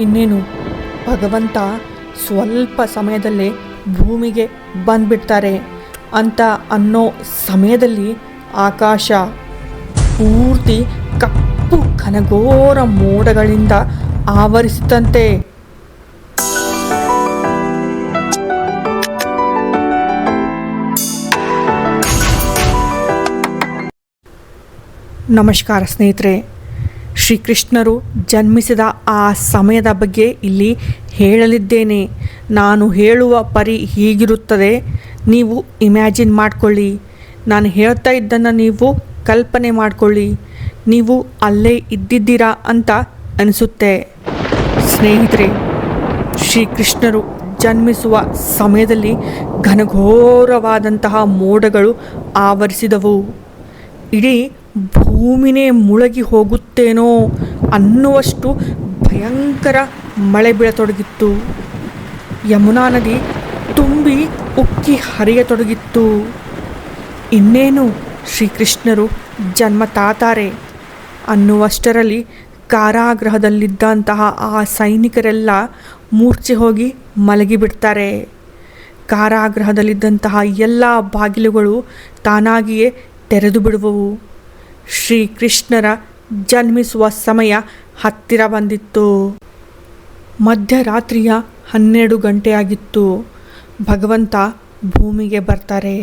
ಇನ್ನೇನು ಭಗವಂತ ಸ್ವಲ್ಪ ಸಮಯದಲ್ಲೇ ಭೂಮಿಗೆ ಬಂದ್ಬಿಡ್ತಾರೆ ಅಂತ ಅನ್ನೋ ಸಮಯದಲ್ಲಿ ಆಕಾಶ ಪೂರ್ತಿ ಕಪ್ಪು ಘನಘೋರ ಮೋಡಗಳಿಂದ ಆವರಿಸಿತಂತೆ. ನಮಸ್ಕಾರ ಸ್ನೇಹಿತರೆ, ಶ್ರೀಕೃಷ್ಣರು ಜನ್ಮಿಸಿದ ಆ ಸಮಯದ ಬಗ್ಗೆ ಇಲ್ಲಿ ಹೇಳಲಿದ್ದೇನೆ. ನಾನು ಹೇಳುವ ಪರಿ ಹೀಗಿರುತ್ತದೆ, ನೀವು ಇಮ್ಯಾಜಿನ್ ಮಾಡಿಕೊಳ್ಳಿ. ನಾನು ಹೇಳ್ತಾ ಇದ್ದನ್ನು ನೀವು ಕಲ್ಪನೆ ಮಾಡಿಕೊಳ್ಳಿ. ನೀವು ಅಲ್ಲೇ ಇದ್ದಿದ್ದೀರಾ ಅಂತ ಅನಿಸುತ್ತೆ. ಸ್ನೇಹಿತರೆ, ಶ್ರೀಕೃಷ್ಣರು ಜನ್ಮಿಸುವ ಸಮಯದಲ್ಲಿ ಘನಘೋರವಾದಂತಹ ಮೋಡಗಳು ಆವರಿಸಿದವು. ಇಡೀ ಭೂಮಿನೇ ಮುಳುಗಿ ಹೋಗುತ್ತೇನೋ ಅನ್ನುವಷ್ಟು ಭಯಂಕರ ಮಳೆ ಬೀಳತೊಡಗಿತ್ತು. ಯಮುನಾ ನದಿ ತುಂಬಿ ಉಕ್ಕಿ ಹರಿಯತೊಡಗಿತ್ತು. ಇನ್ನೇನು ಶ್ರೀಕೃಷ್ಣರು ಜನ್ಮ ತಾತಾರೆ ಅನ್ನುವಷ್ಟರಲ್ಲಿ ಕಾರಾಗೃಹದಲ್ಲಿದ್ದಂತಹ ಆ ಸೈನಿಕರೆಲ್ಲ ಮೂರ್ಛೆ ಹೋಗಿ ಮಲಗಿಬಿಡ್ತಾರೆ. ಕಾರಾಗೃಹದಲ್ಲಿದ್ದಂತಹ ಎಲ್ಲ ಬಾಗಿಲುಗಳು ತಾನಾಗಿಯೇ ತೆರೆದು ಬಿಡುವವು. ಶ್ರೀಕೃಷ್ಣರ ಜನ್ಮಿಸುವ ಸಮಯ ಹತ್ತಿರ ಬಂದಿತ್ತು. ಮಧ್ಯರಾತ್ರಿಯ 12 ಗಂಟೆಯಾಗಿತ್ತು. ಭಗವಂತ ಭೂಮಿಗೆ ಬರ್ತಾರೆ.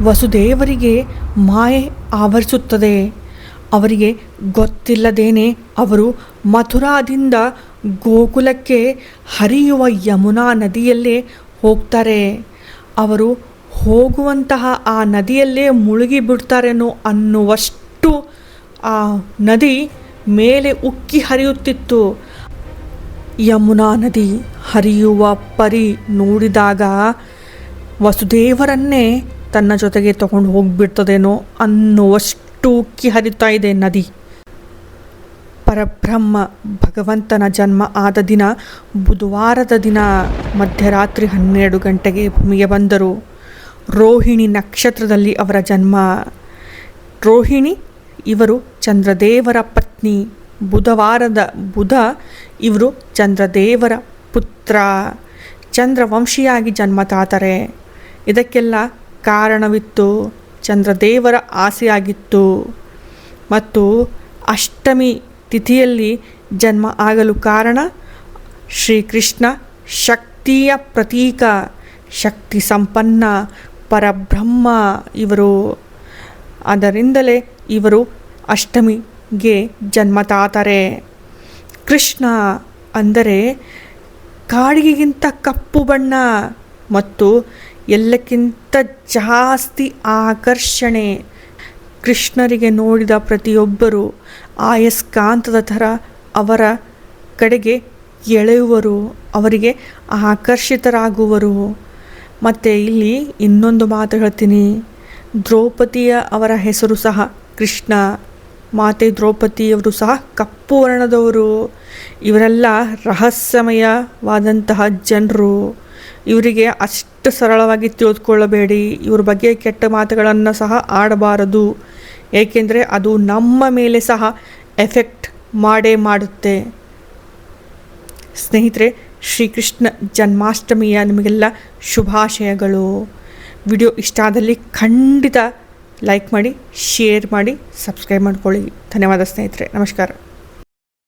ವಸುದೇವರಿಗೆ ಮಾಯೆ ಆವರಿಸುತ್ತದೆ. ಅವರಿಗೆ ಗೊತ್ತಿಲ್ಲದೇನೆ ಅವರು ಮಥುರಾದಿಂದ ಗೋಕುಲಕ್ಕೆ ಹರಿಯುವ ಯಮುನಾ ನದಿಯಲ್ಲೇ ಹೋಗ್ತಾರೆ. ಅವರು ಹೋಗುವಂತಹ ಆ ನದಿಯಲ್ಲೇ ಮುಳುಗಿ ಬಿಡ್ತಾರೇನೋ ಅನ್ನುವಷ್ಟು ಆ ನದಿ ಮೇಲೆ ಉಕ್ಕಿ ಹರಿಯುತ್ತಿತ್ತು. ಯಮುನಾ ನದಿ ಹರಿಯುವ ಪರಿ ನೋಡಿದಾಗ ವಸುದೇವರನ್ನೇ ತನ್ನ ಜೊತೆಗೆ ತಗೊಂಡು ಹೋಗಿಬಿಡ್ತದೇನೋ ಅನ್ನುವಷ್ಟು ಉಕ್ಕಿ ಹರಿತಾ ಇದೆ ನದಿ. ಪರಬ್ರಹ್ಮ ಭಗವಂತನ ಜನ್ಮ ಆದ ದಿನ ಬುಧವಾರದ ದಿನ ಮಧ್ಯರಾತ್ರಿ 12 ಗಂಟೆಗೆ ಭೂಮಿಗೆ ಬಂದರು. ರೋಹಿಣಿ ನಕ್ಷತ್ರದಲ್ಲಿ ಅವರ ಜನ್ಮ. ರೋಹಿಣಿ ಇವರು ಚಂದ್ರದೇವರ ಪತ್ನಿ. ಬುಧ ಇವರು ಚಂದ್ರದೇವರ ಪುತ್ರ. ಚಂದ್ರವಂಶಿಯಾಗಿ ಜನ್ಮ ತಾತಾರೆ. ಇದಕ್ಕೆಲ್ಲ ಕಾರಣವಿತ್ತು. ಚಂದ್ರದೇವರ ಆಸೆಯಾಗಿತ್ತು. ಮತ್ತು ಅಷ್ಟಮಿ ತಿಥಿಯಲ್ಲಿ ಜನ್ಮ ಆಗಲು ಕಾರಣ ಶ್ರೀಕೃಷ್ಣ ಶಕ್ತಿಯ ಪ್ರತೀಕ, ಶಕ್ತಿ ಸಂಪನ್ನ ಪರಬ್ರಹ್ಮ ಇವರು. ಅದರಿಂದಲೇ ಇವರು ಅಷ್ಟಮಿಗೆ ಜನ್ಮ ತಾತಾರೆ. ಕೃಷ್ಣ ಅಂದರೆ ಕಾಡಿಗಿಂತ ಕಪ್ಪು ಬಣ್ಣ ಮತ್ತು ಎಲ್ಲಕ್ಕಿಂತ ಜಾಸ್ತಿ ಆಕರ್ಷಣೆ. ಕೃಷ್ಣರಿಗೆ ನೋಡಿದ ಪ್ರತಿಯೊಬ್ಬರು ಆಯಸ್ಕಾಂತದ ಥರ ಅವರ ಕಡೆಗೆ ಎಳೆಯುವರು, ಅವರಿಗೆ ಆಕರ್ಷಿತರಾಗುವರು. ಮತ್ತು ಇಲ್ಲಿ ಇನ್ನೊಂದು ಮಾತು ಹೇಳ್ತೀನಿ. ದ್ರೌಪದಿಯ ಅವರ ಹೆಸರು ಸಹ ಕೃಷ್ಣ. ಮಾತೆ ದ್ರೌಪದಿಯವರು ಸಹ ಕಪ್ಪು ವರ್ಣದವರು. ಇವರೆಲ್ಲ ರಹಸ್ಯಮಯವಾದಂತಹ ಜನರು. ಇವರಿಗೆ ಅಷ್ಟು ಸರಳವಾಗಿ ತಿಳಿದುಕೊಳ್ಳಬೇಡಿ. ಇವ್ರ ಬಗ್ಗೆ ಕೆಟ್ಟ ಮಾತುಗಳನ್ನು ಸಹ ಆಡಬಾರದು. ಏಕೆಂದರೆ ಅದು ನಮ್ಮ ಮೇಲೆ ಸಹ ಎಫೆಕ್ಟ್ ಮಾಡುತ್ತೆ. ಸ್ನೇಹಿತರೆ, ಶ್ರೀಕೃಷ್ಣ ಜನ್ಮಾಷ್ಟಮಿಯ ನಿಮಗೆಲ್ಲ ಶುಭಾಶಯಗಳು. ವಿಡಿಯೋ ಇಷ್ಟ ಆದಲ್ಲಿ ಖಂಡಿತ ಲೈಕ್ ಮಾಡಿ, ಶೇರ್ ಮಾಡಿ, ಸಬ್ಸ್ಕ್ರೈಬ್ ಮಾಡ್ಕೊಳ್ಳಿ. ಧನ್ಯವಾದ ಸ್ನೇಹಿತರೆ. ನಮಸ್ಕಾರ.